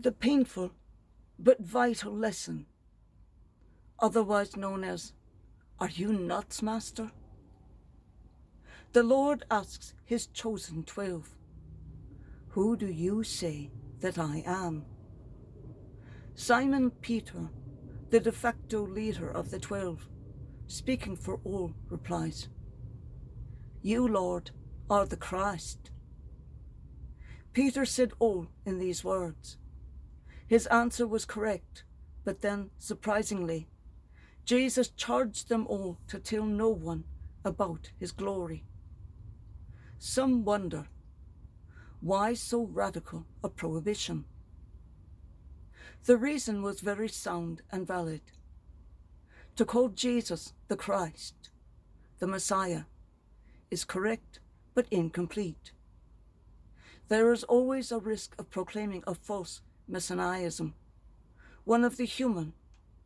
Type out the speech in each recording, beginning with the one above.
The painful but vital lesson, otherwise known as, "Are you nuts, Master?" The Lord asks his chosen 12, "Who do you say that I am?" Simon Peter, the de facto leader of the 12, speaking for all, replies, "You, Lord, are the Christ." Peter said all in these words. His answer was correct, but then, surprisingly, Jesus charged them all to tell no one about his glory. Some wonder, why so radical a prohibition? The reason was very sound and valid. To call Jesus the Christ, the Messiah, is correct but incomplete. There is always a risk of proclaiming a false messianism, one of the human,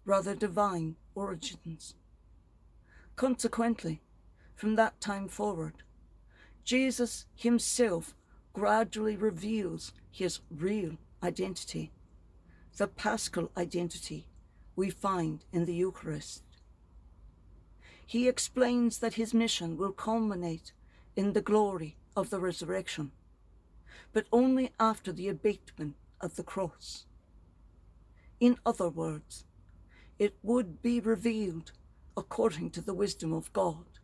rather divine origins. Consequently, from that time forward, Jesus himself gradually reveals his real identity, the paschal identity we find in the Eucharist. He explains that his mission will culminate in the glory of the resurrection, but only after the abatement of the cross. In other words, it would be revealed according to the wisdom of God,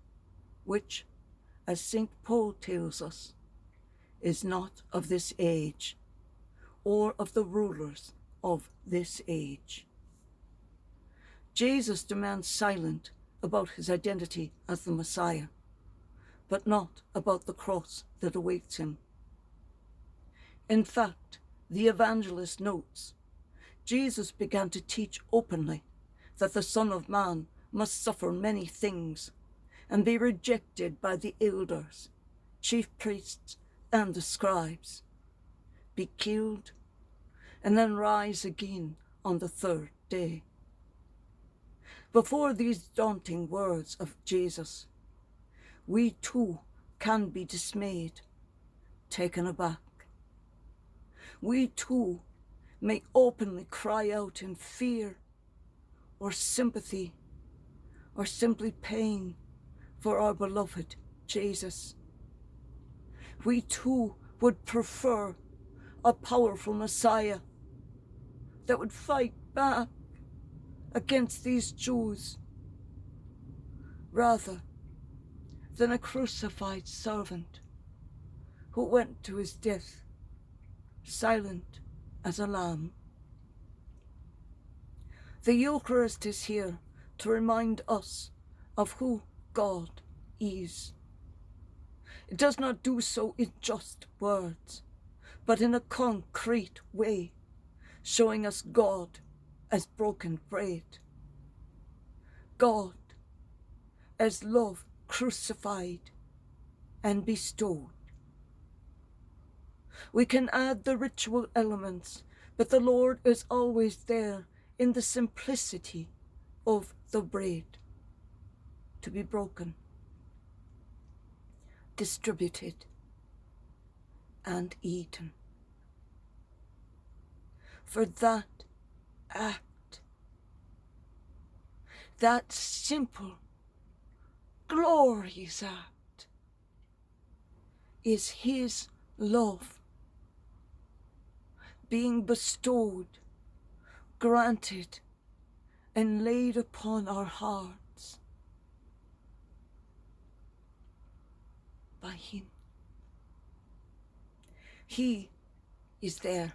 which, as St. Paul tells us, is not of this age, or of the rulers of this age. Jesus demands silence about his identity as the Messiah, but not about the cross that awaits him. In fact, the evangelist notes, Jesus began to teach openly that the Son of Man must suffer many things and be rejected by the elders, chief priests, and the scribes, be killed, and then rise again on the third day. Before these daunting words of Jesus, we too can be dismayed, taken aback. We too may openly cry out in fear or sympathy or simply pain for our beloved Jesus. We too would prefer a powerful Messiah that would fight back against these Jews rather than a crucified servant who went to his death silent as a lamb. The Eucharist is here to remind us of who God is. It does not do so in just words, but in a concrete way, showing us God as broken bread, God as love crucified and bestowed. We can add the ritual elements, but the Lord is always there in the simplicity of the bread to be broken, distributed, and eaten. For that act, that simple, glorious act, is his love being bestowed, granted, and laid upon our hearts by him. He is there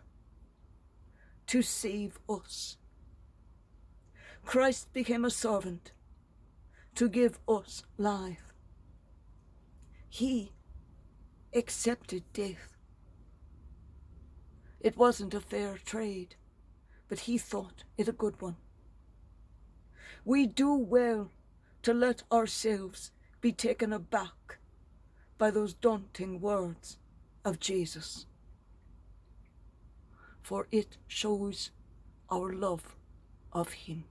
to save us. Christ became a servant to give us life. He accepted death. It wasn't a fair trade, but he thought it a good one. We do well to let ourselves be taken aback by those daunting words of Jesus, for it shows our love of him.